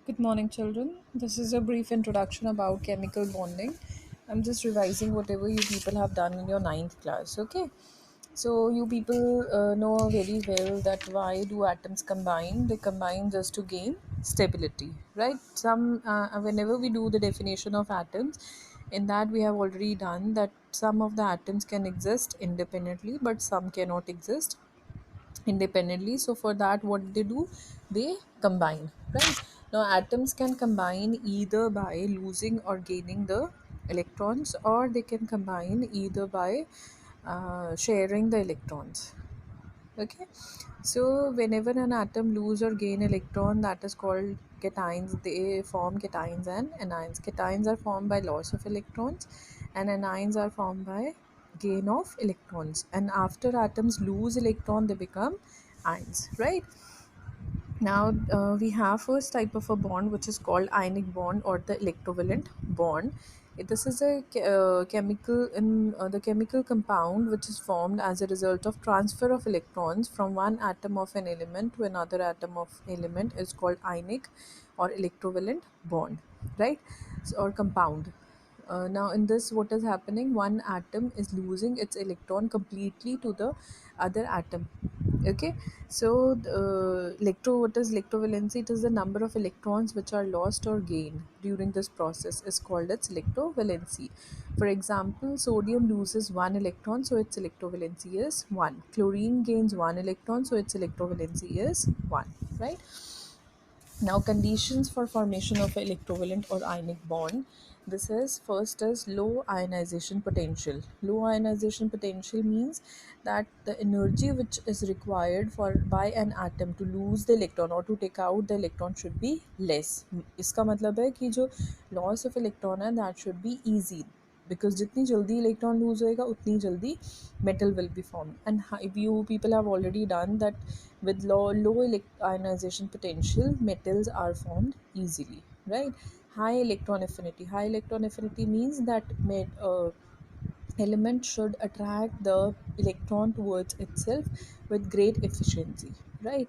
Good morning, children. This is a brief introduction about chemical bonding. I'm just revising whatever you people have done in your ninth class. Okay. So you people know very well that why do atoms combine? They combine just to gain stability, right? Whenever we do the definition of atoms, in that we have already done that some of the atoms can exist independently, but some cannot exist independently. So for that, what they do, they combine, right? Now atoms can combine either by losing or gaining the electrons, or they can combine either by sharing the electrons. Okay, so whenever an atom lose or gain electron, that is called cations. They form cations and anions. Cations are formed by loss of electrons, and anions are formed by gain of electrons. And after atoms lose electron, they become ions, right? Now we have first type of a bond, which is called ionic bond or the electrovalent bond. This is a chemical in the chemical compound which is formed as a result of transfer of electrons from one atom of an element to another atom of element is called ionic or electrovalent bond, right? Or compound. Now in this, what is happening, one atom is losing its electron completely to the other atom. Okay, so what is electrovalency? It is the number of electrons which are lost or gained during this process is called its electrovalency. For example, sodium loses one electron, so its electrovalency is 1. Chlorine gains one electron, so its electrovalency is 1, right? Now, conditions for formation of an electrovalent or ionic bond. This is first is low ionization potential. Low ionization potential means that the energy which is required for by an atom to lose the electron or to take out the electron should be less. इसका मतलब है कि जो loss of electron है that should be easy, because जितनी जल्दी electron lose होएगा उतनी जल्दी metal will be formed. And you people have already done that with low ionization potential, metals are formed easily, right? High electron affinity. High electron affinity means that element should attract the electron towards itself with great efficiency, right?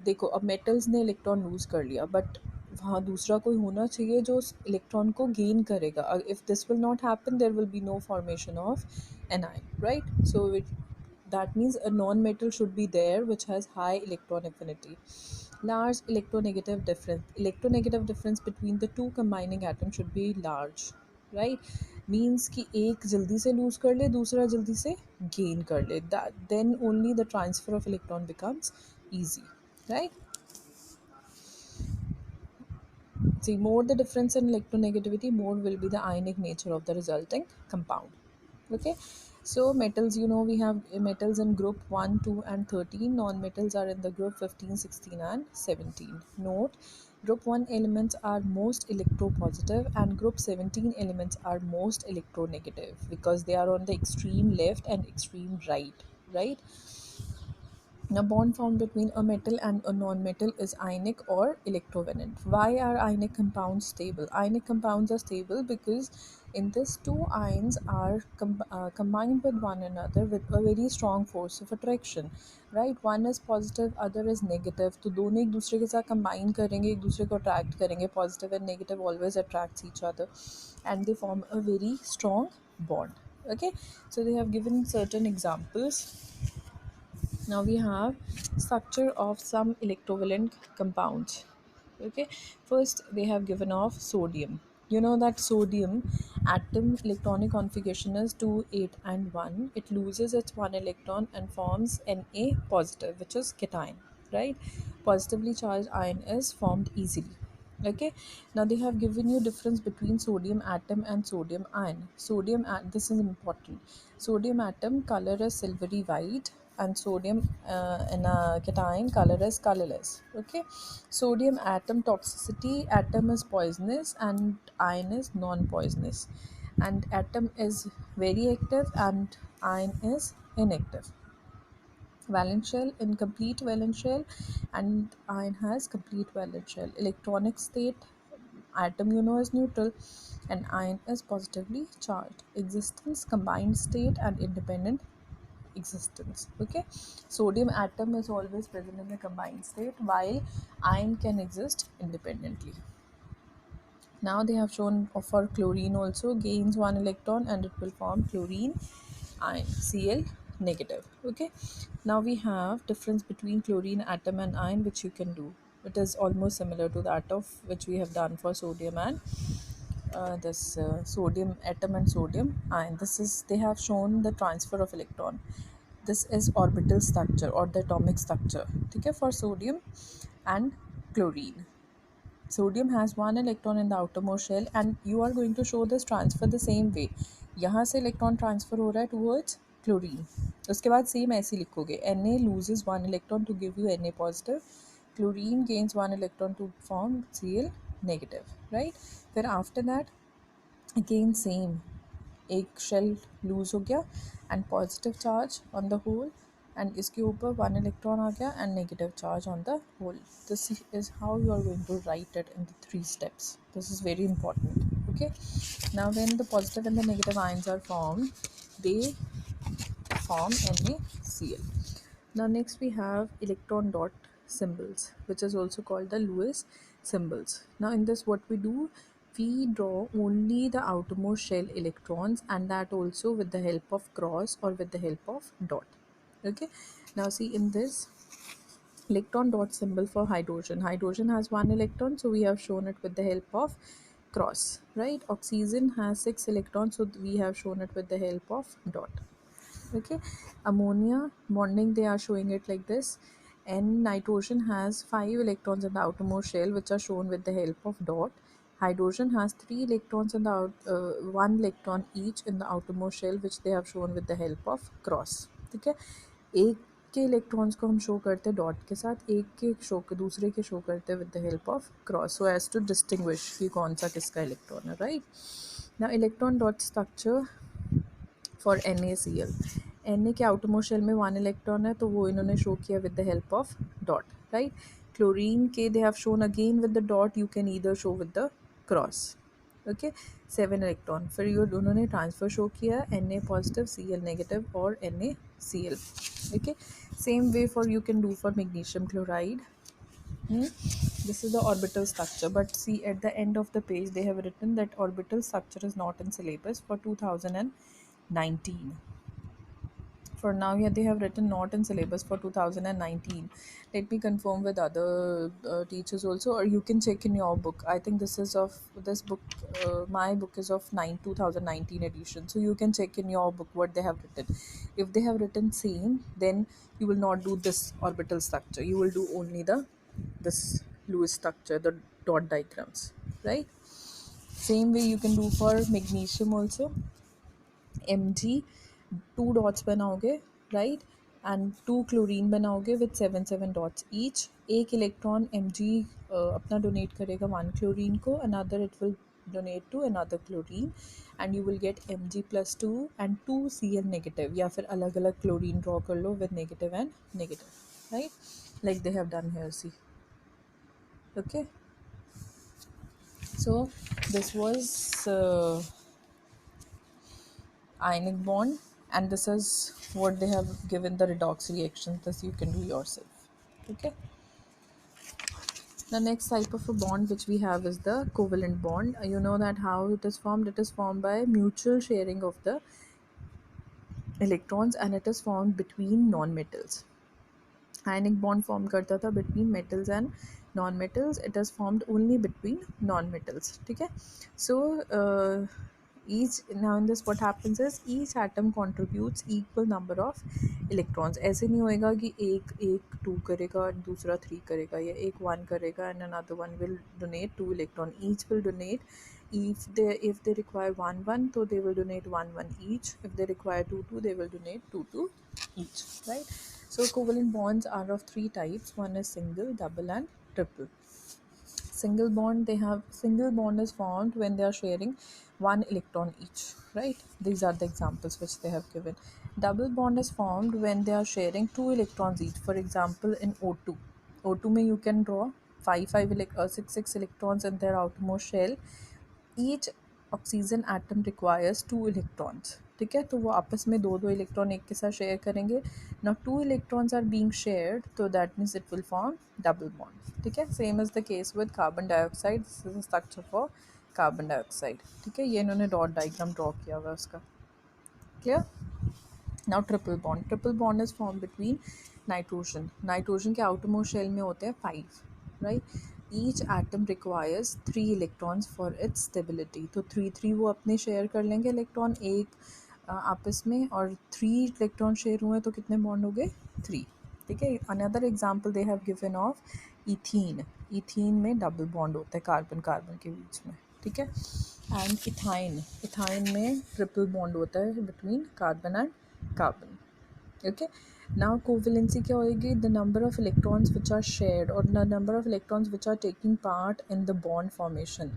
देखो, अब metals ने electron lose कर लिया, but वहाँ दूसरा कोई होना चाहिए जो उस इलेक्ट्रॉन को गेन करेगा. If this will not happen, there will be no formation of an ion, right? So that means a non-metal should be there which has high electron affinity. Large electronegative difference between the two combining atoms should be large, right? Means कि एक जल्दी से lose कर ले, दूसरा जल्दी से gain कर ले. That then only the transfer of electron becomes easy, right? See, more the difference in electronegativity, more will be the ionic nature of the resulting compound. Okay, so metals, we have metals in group 1, 2, and 13. Non-metals are in the group 15, 16, and 17. Note, group 1 elements are most electropositive and group 17 elements are most electronegative because they are on the extreme left and extreme right, right? A bond formed between a metal and a non-metal is ionic or electrovalent. Why are ionic compounds stable? Ionic compounds are stable because in this two ions are combined with one another with a very strong force of attraction. Right? One is positive, other is negative. तो दोनों एक दूसरे के साथ combine करेंगे, एक दूसरे को attract करेंगे. Positive and negative always attracts each other, and they form a very strong bond. Okay, so they have given certain examples. Now we have structure of some electrovalent compounds. Okay, first they have given off sodium. You know that sodium atom electronic configuration is 2, 8, and 1. It loses its one electron and forms Na positive, which is cation, right? Positively charged ion is formed easily. Okay, now they have given you difference between sodium atom and sodium ion. This is important. Sodium atom color is silvery white, and sodium in a cation color is colorless. Okay, sodium atom toxicity, atom is poisonous and ion is non-poisonous, and atom is very active and ion is inactive. Valence shell, incomplete valence shell, and ion has complete valence shell. Electronic state, atom is neutral and ion is positively charged. Existence, combined state, and independent existence. Okay, sodium atom is always present in the combined state, while iron can exist independently. Now they have shown for chlorine also gains one electron and it will form chlorine ion, Cl negative. Okay, now we have difference between chlorine atom and ion, which you can do. It is almost similar to that of which we have done for sodium and this sodium atom and sodium ion. This is, they have shown the transfer of electron. This is orbital structure or the atomic structure. Okay, for sodium and chlorine. Sodium has one electron in the outermost shell and you are going to show this transfer the same way. यहाँ से electron transfer हो रहा है towards chlorine. उसके बाद same ऐसे ही लिखोगे. Na loses one electron to give you Na positive. Chlorine gains one electron to form Cl negative. Right? फिर after that again same, एक शेल लूज हो गया and positive charge on the whole एंड इसके ऊपर one electron आ गया and negative charge on the whole. This is how you are going to write it in the three steps. This is very important. Okay, now when the positive and the negative ions are formed, they form NaCl. Now next we have electron dot symbols, which is also called the Lewis symbols. Now in this what we do, we draw only the outermost shell electrons, and that also with the help of cross or with the help of dot. Okay, now see in this electron dot symbol for hydrogen. Hydrogen has one electron, so we have shown it with the help of cross, right? Oxygen has 6 electrons, so we have shown it with the help of dot. Okay, ammonia bonding, they are showing it like this. And nitrogen has 5 electrons in the outermost shell, which are shown with the help of dot. Hydrogen has 3 electrons in the 1 electron each in the outermost shell, which they have shown with the help of cross. ठीक है, एक के electrons को हम show करते हैं dot के साथ, एक के शो के दूसरे के शो करते हैं with the help of cross, so as to distinguish कि कौन सा किसका इलेक्ट्रॉन है. Right, now electron dot structure for NaCl. Na के आउटरमोस्ट शेल में 1 इलेक्ट्रॉन है, तो वो इन्होंने शो किया with the help of dot. Right, chlorine के they have shown again with the dot, you can either show with the cross. Okay, 7 electron, फिर ये उन्होंने ट्रांसफर शो किया Na पॉजिटिव Cl नेगेटिव और NaCl. Okay, same way for you can do for magnesium chloride. This is the orbital structure, but see at the end of the page they have written that orbital structure is not in syllabus for 2019. For now, yeah, they have written not in syllabus for 2019. Let me confirm with other teachers also, or you can check in your book. I think this is of this book. My book is of 2019 edition, so you can check in your book what they have written. If they have written same, then you will not do this orbital structure. You will do only the this Lewis structure, the dot diagrams, right? Same way you can do for magnesium also. Mg 2 dots बनाओगे, right, and 2 chlorine बनाओगे with 7 dots each. एक electron Mg अपना donate करेगा 1 chlorine को, another it will donate to another chlorine, and you will get Mg plus 2 and 2 Cl negative, या फिर अलग अलग क्लोरीन ड्रॉ कर लो with negative and negative, right, like they have done here. See, okay, so this was ionic bond, and this is what they have given the redox reaction. This you can do yourself. Okay, the next type of a bond which we have is the covalent bond. You know that how it is formed. It is formed by mutual sharing of the electrons, and it is formed between non-metals. Ionic bond form करता था between metals and non-metals. It is formed only between non-metals. ठीक है, so each, now in this what happens is each atom contributes equal number of electrons. ऐसे नहीं होएगा कि एक 2 करेगा दूसरा 3 करेगा, या एक 1 करेगा and another one will donate 2 electron. Each will donate. If they require 1 so they will donate 1 each. If they require 2 they will donate 2 each, right? So covalent bonds are of 3 types. One is single, double and triple. Single bond is formed when they are sharing 1 electron each, right? These are the examples which they have given. Double bond is formed when they are sharing 2 electrons each. For example, in O2. O2 mein you can draw 6 electrons in their outermost shell. Each oxygen atom requires 2 electrons. ठीक है, तो वो आपस में दो दो electron एक के साथ शेयर करेंगे. Now two electrons are being shared, so that means it will form double bond. ठीक है, same is the case with carbon dioxide. This is the structure for carbon dioxide. ठीक है, ये इन्होंने डॉट डायग्राम ड्रॉ किया हुआ है उसका. Clear. Now triple bond is form between nitrogen के आउटरमोस्ट शेल में होते हैं 5, right. Each atom requires 3 electrons for its stability. तो 3 वो अपने शेयर कर लेंगे इलेक्ट्रॉन एक आपस में, और 3 इलेक्ट्रॉन शेयर हुए तो कितने बॉन्ड हो गए? 3. ठीक है. Another example they have given of ethene में डबल बॉन्ड होता है कार्बन कार्बन के बीच में. ठीक है. एंड इथाइन में ट्रिपल बॉन्ड होता है between carbon and carbon. Okay, now covalency क्या होएगी? The number of electrons which are shared or the number of electrons which are taking part in the bond formation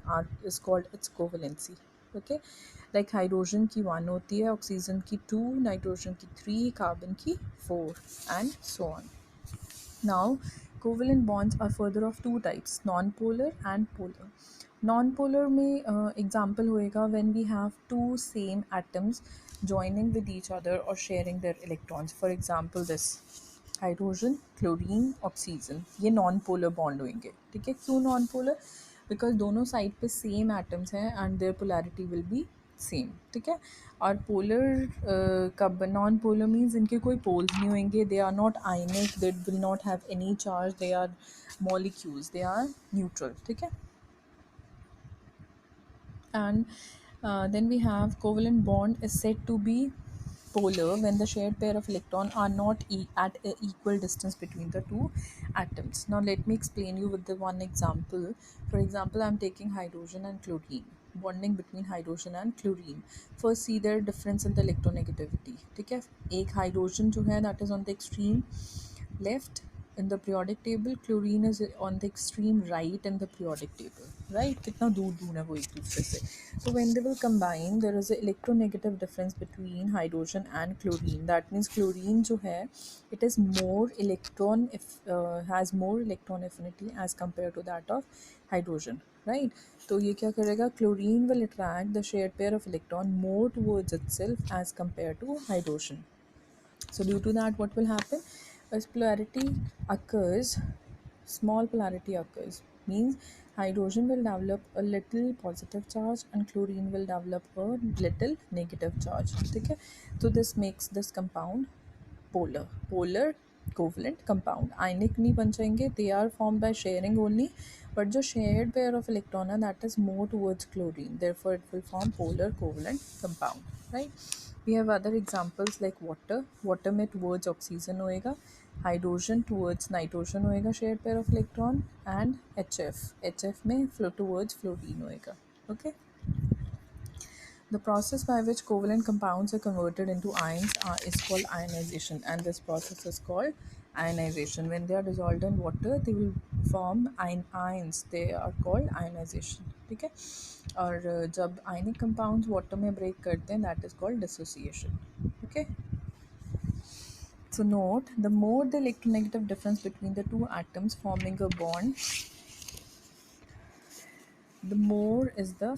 is called its covalency. Okay, like hydrogen की 1 होती है, oxygen की 2, nitrogen की 3, carbon की 4 and so on. Now covalent bonds are further of two types, non-polar and polar. Non-polar में example होएगा when we have two same atoms joining with each other or sharing their electrons. For example this hydrogen, chlorine, oxygen, ये non polar bond होंगे. ठीक है. क्यों non polar? Because दोनों side पे same atoms हैं and their polarity will be same. ठीक है. और पोलर कब नॉन पोलर मीन्स इनके कोई पोल्स नहीं होंगे. They are not ionic, they will not have any charge, they are molecules, they are neutral. ठीक है. And then we have covalent bond is said to be polar when the shared pair of electron are not at a equal distance between the two atoms. Now let me explain you with the one example. For example, I am taking hydrogen and chlorine, bonding between hydrogen and chlorine. First see their difference in the electronegativity. ठीक है. एक hydrogen जो है that is on the extreme left in the periodic table, chlorine is on the extreme right in the periodic table, right. कितना दूर दूर है वो एक दूसरे से. So when they will combine, there is a electronegative difference between hydrogen and chlorine. That means chlorine जो है it is more has more electron affinity as compared to that of hydrogen, right. तो ये क्या करेगा? chlorine will attract the shared pair of electron more towards itself as compared to hydrogen. So due to that, what will happen? As polarity occurs, small polarity occurs, means hydrogen will develop a little positive charge and chlorine will develop a little negative charge. ठीक है. So this makes this compound polar covalent compound. Ionic नहीं बन जाएंगे, they are formed by sharing only, but जो shared pair of electron है that is more towards chlorine, therefore it will form polar covalent compound, right. We have other examples like water में towards oxygen होएगा, hydrogen towards nitrogen होएगा shared pair of electron, and HF में towards fluorine होएगा. Okay. The process by which covalent compounds are converted into ions is called ionization, and this process is called ionization. When they are dissolved in water, they will form ions. They are called ionization. ठीक है. और जब ionic compounds water में break करते हैं, that is called dissociation. Okay. So note, the more the electronegative difference between the two atoms forming a bond, the more is the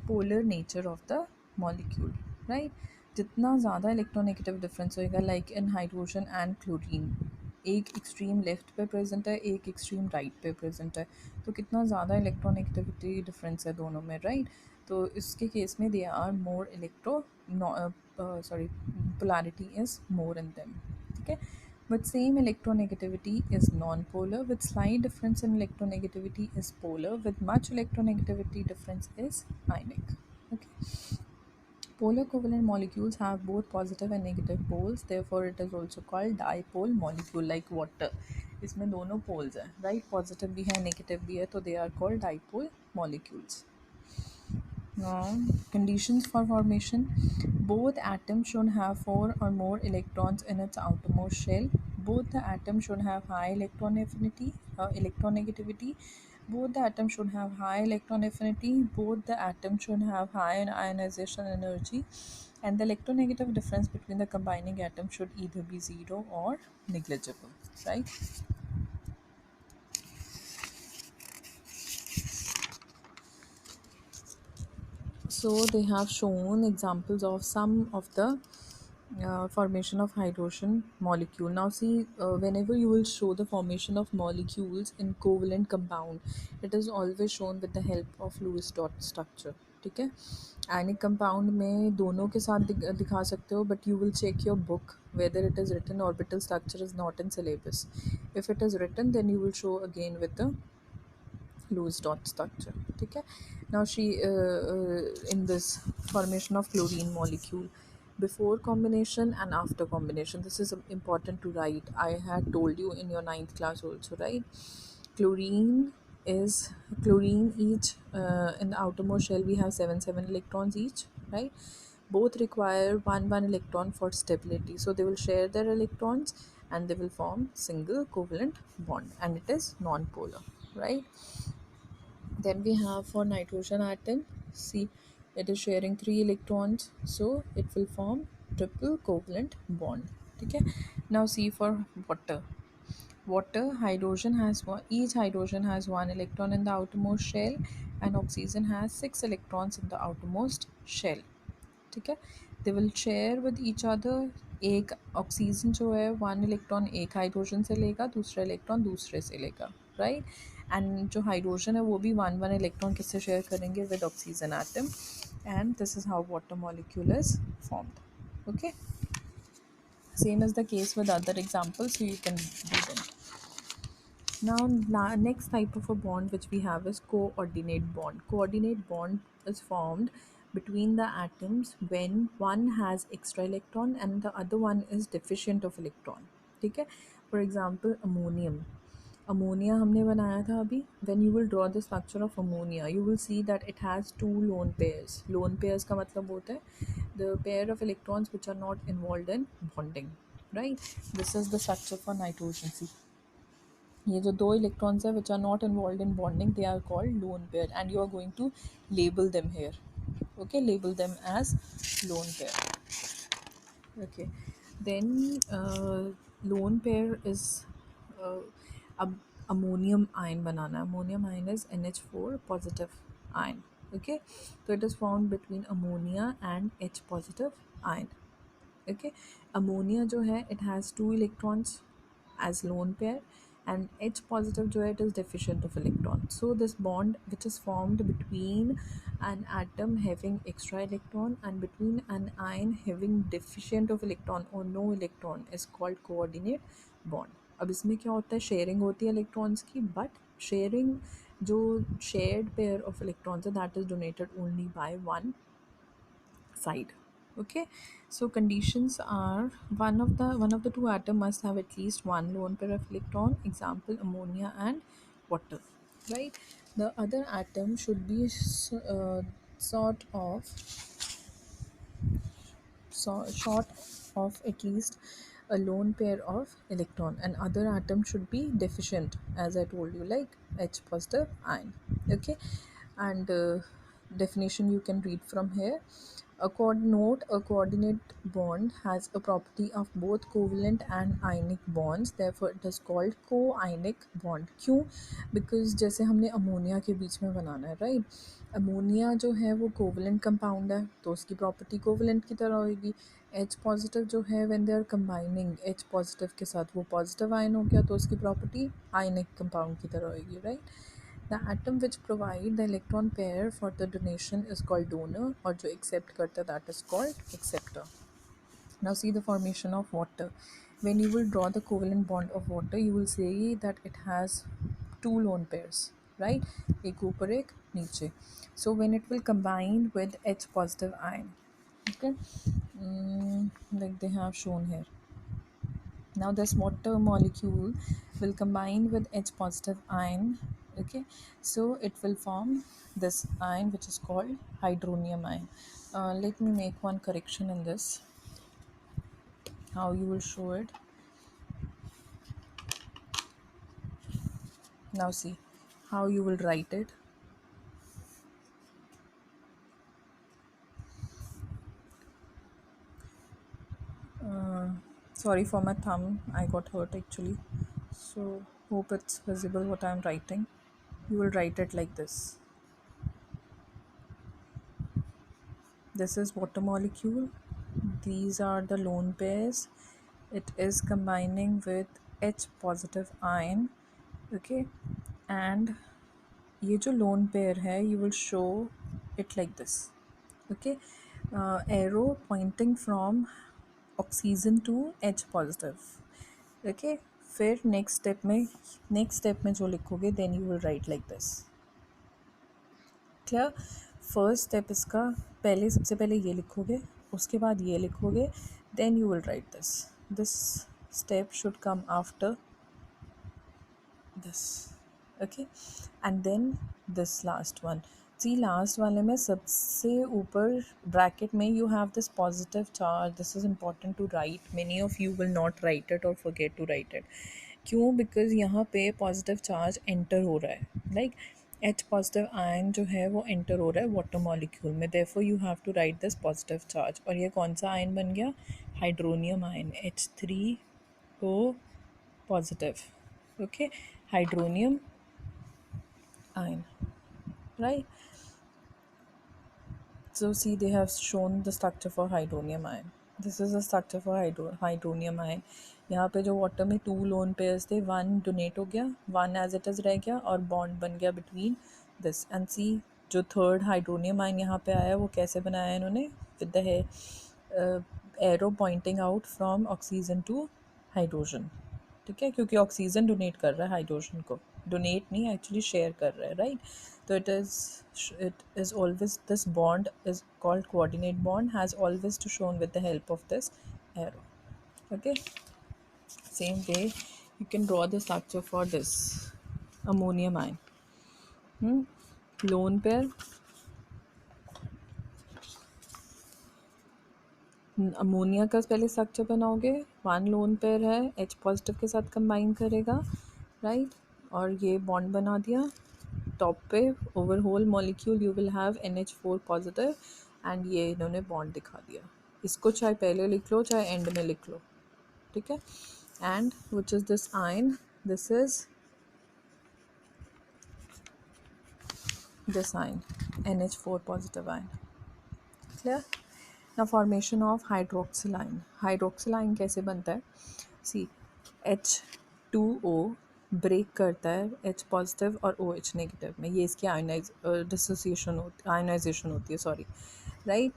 polar nature of the molecule, right. जितना ज़्यादा electronegative difference होएगा, like in hydrogen and chlorine, एक extreme left पे present है, एक extreme right पे present है, तो कितना ज़्यादा इलेक्ट्रोनेगेटिविटी डिफरेंस है दोनों में, राइट. तो इसके केस में they are more polarity is more in them. ठीक है. But same electronegativity is non-polar, with slight difference in electronegativity is polar, with much electronegativity difference is ionic. Okay. Polar covalent molecules have both positive and negative poles, therefore it is also called dipole molecule, like water. इसमें दोनों poles हैं, right? Positive भी है, negative भी है, तो they are called dipole molecules. Now, conditions for formation. Both atoms should have 4 or more electrons in its outermost shell. Both the atoms should have high electron affinity, electronegativity. Both the atoms should have high electron affinity. Both the atoms should have high ionization energy. And the electronegative difference between the combining atoms should either be 0 or negligible, right? So they have shown examples of some of the formation of hydrogen molecule. Now see, whenever you will show the formation of molecules in covalent compound, it is always shown with the help of Lewis dot structure. ठीक है, ionic compound में दोनों के साथ दिखा सकते हो, but you will check your book whether it is written orbital structure is not in syllabus. If it is written, then you will show again with the Lewis dot structure. ठीक है, now she in this formation of chlorine molecule, before combination and after combination, this is important to write. I had told you in your ninth class also, right? Chlorine is chlorine each, in the outermost shell we have 7 electrons each, right? Both require one electron for stability, so they will share their electrons and they will form single covalent bond, and it is non-polar, right? Then we have for nitrogen atom, see, it is sharing 3 electrons, so it will form triple covalent bond. Okay. Now see for water. Water hydrogen has one, each hydrogen has 1 electron in the outermost shell, and oxygen has 6 electrons in the outermost shell. ठीक है, they will share with each other. एक oxygen जो है 1 electron एक hydrogen से लेगा, दूसरा electron दूसरे से लेगा, राइट? एंड जो हाइड्रोजन है वो भी वन इलेक्ट्रॉन किससे शेयर करेंगे? With oxygen atom. And this is how water molecule is formed. Okay, same as the case with other examples, so you can do them. Now, next type of a bond which we have is coordinate bond. Coordinate bond is formed between the atoms when one has extra electron and the other one is deficient of electron. ठीक है, for example ammonium. Ammonia हमने बनाया था अभी. When you will draw the structure of ammonia, you will see that it has two lone pairs. Lone pairs का मतलब होता है the pair of electrons which are not involved in bonding, right? This is the structure for nitrogen. See, ये जो दो electrons है which are not involve in bonding, they are called lone pair, and you are going to label them here. Okay, label them as lone pair. Okay, then lone pair is uh, अब ammonium ion बनाना है. Ammonium ion is NH4 positive ion. Okay, so it is found between ammonia and H positive ion. Okay, ammonia जो है it has 2 electrons as lone pair, and H positive जो है it is deficient of electron. So this bond which is formed between an atom having extra electron and between an ion having deficient of electron or no electron is called coordinate bond. अब इसमें क्या होता है? Sharing होती है electrons की, but sharing जो shared pair of electrons है that is donated only by one side. Okay, so conditions are one of the two atom must have at least one lone pair of electron, example ammonia and water, right? The other atom should be sort of short of at least a lone pair of electron, and other atom should be deficient, as I told you, like H positive ion. Okay, and definition you can read from here. A coordinate bond has a property of both covalent and ionic bonds, therefore it is called co-ionic bond. क्यों? Because जैसे हमने ammonia के बीच में बनाना है, right? Ammonia जो है वो covalent compound है, तो उसकी प्रॉपर्टी कोवलेंट की तरह होगी. एच पॉजिटिव जो है when they are combining H positive के साथ वो पॉजिटिव आयन हो गया, तो उसकी प्रॉपर्टी आयनिक कंपाउंड की तरह होगी, right? The atom which provide the electron pair for the donation is called donor, और जो एक्सेप्ट करता है that is called acceptor. Now see the formation of water. When you will draw the covalent bond of water, you will say that it has two lone pairs, right? एक ऊपर एक नीचे. So when it will combine with H positive ion, okay, like they have shown here. Now this water molecule will combine with H positive ion. Okay, so it will form this ion which is called hydronium ion. Let me make one correction in this, how you will show it. Now see how you will write it. Sorry for my thumb, I got hurt actually, so hope it's visible what I'm writing. You will write it like this. This is water molecule. These are the lone pairs. It is combining with H positive ion. Okay, and ये जो lone pair है, you will show it like this. Okay, arrow pointing from oxygen to H positive. Okay, फिर next step में जो लिखोगे then you will write like this. Clear. First step इसका पहले सबसे पहले ये लिखोगे, उसके बाद ये लिखोगे, then you will write this step should come after this. Okay, and then this last one. See last वाले में सबसे ऊपर ब्रैकेट में you have this positive charge. This is important to write. Many of you will not write it or forget to write it. क्यों? Because यहाँ पे positive charge enter हो रहा है. लाइक एच पॉजिटिव आयन जो है वो एंटर हो रहा है वाटर मॉलिक्यूल में. Therefore you have to write this positive charge. और ये कौन सा आयन बन गया? Hydronium ion, H3O positive. Okay, hydronium ion, right? So see, they have shown the structure for hydronium ion. This is the structure for hydronium ion. यहाँ पे जो water में 2 लोन पेयर्स थे, 1 डोनेट हो गया, 1 एज इट इज़ रह गया और बॉन्ड बन गया बिटवीन दिस. एंड सी, जो थर्ड हाइड्रोनियम आयन यहाँ पे आया वो कैसे बनाया इन्होंने? With the arrow pointing out from oxygen to hydrogen. ठीक है, क्योंकि ऑक्सीजन डोनेट कर रहा है हाइड्रोजन को. डोनेट नहीं, एक्चुअली शेयर कर रहा है, राइट? तो it is always, this bond is called coordinate bond, has always to shown with the help of this arrow. Okay, same way you can draw the structure for this ammonium ion. Lone pair, ammonia का पहले structure बनाओगे. 1 lone pair है, H positive के साथ combine करेगा, right? और ये bond बना दिया. टॉप पे over whole molecule you will have NH4 positive, and ये इन्होंने बॉन्ड दिखा दिया. इसको चाहे पहले लिख लो चाहे एंड में लिख लो, ठीक है. And which is this ion? This is this ion, NH4 positive ion. Clear? ना formation of hydroxyl ion. Hydroxyl ion कैसे बनता है? सी, H2O ब्रेक करता है H पॉजिटिव और OH नेगेटिव में. ये इसकी आयनाइजेशन होती है, सॉरी, राइट?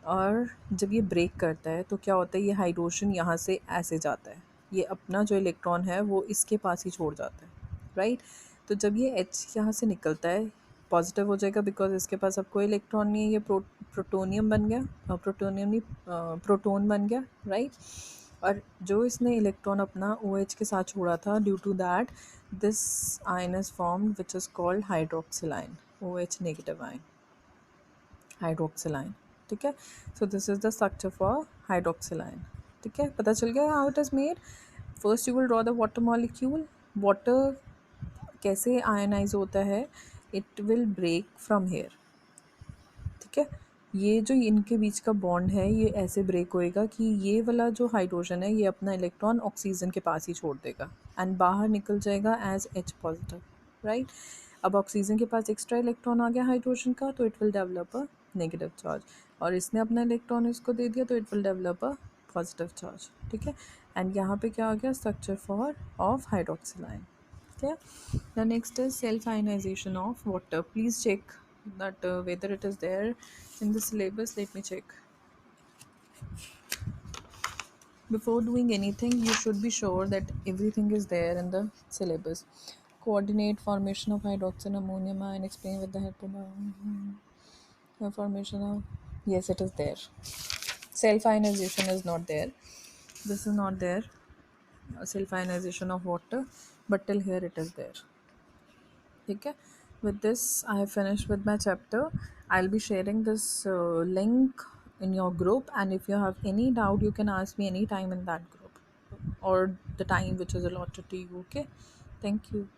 और जब ये ब्रेक करता है तो क्या होता है? ये हाइड्रोजन यहाँ से ऐसे जाता है, ये अपना जो इलेक्ट्रॉन है वो इसके पास ही छोड़ जाता है, राइट? तो जब ये H यहाँ से निकलता है पॉजिटिव हो जाएगा बिकॉज इसके पास अब कोई इलेक्ट्रॉन नहीं है. ये प्रोटोनियम बन गया, प्रोटोनियम नहीं, प्रोटोन बन गया, राइट? और जो इसने इलेक्ट्रॉन अपना OH के साथ छोड़ा था, due to that this ion is formed which is called hydroxyl ion, OH negative ion, hydroxyl ion. ठीक है, so this is the structure for hydroxyl ion. ठीक है, पता चल गया how it is made. First you will draw the water molecule. Water कैसे ionize होता है? It will break from here. ठीक है, ये जो इनके बीच का बॉन्ड है ये ऐसे ब्रेक होएगा कि ये वाला जो हाइड्रोजन है ये अपना इलेक्ट्रॉन ऑक्सीजन के पास ही छोड़ देगा एंड बाहर निकल जाएगा एज H पॉजिटिव, राइट? अब ऑक्सीजन के पास एक्स्ट्रा इलेक्ट्रॉन आ गया हाइड्रोजन का, तो it will develop a negative charge. और इसने अपना इलेक्ट्रॉन इसको दे दिया तो it will develop a positive charge. ठीक है, एंड यहाँ पे क्या आ गया? Structure for of hydroxyl ion. Okay, the next is self ionization of water. Please check that whether it is there in the syllabus. Let me check. Before doing anything you should be sure that everything is there in the syllabus. Coordinate formation of hydroxide ammonium ion, explain with the help of the formation of, yes, it is there. Self ionization is not there, this is not there, self ionization of water, but till here it is there. Okay, with this I have finished with my chapter. I'll be sharing this link in your group, and if you have any doubt you can ask me anytime in that group or the time which is allotted to you. Okay, thank you.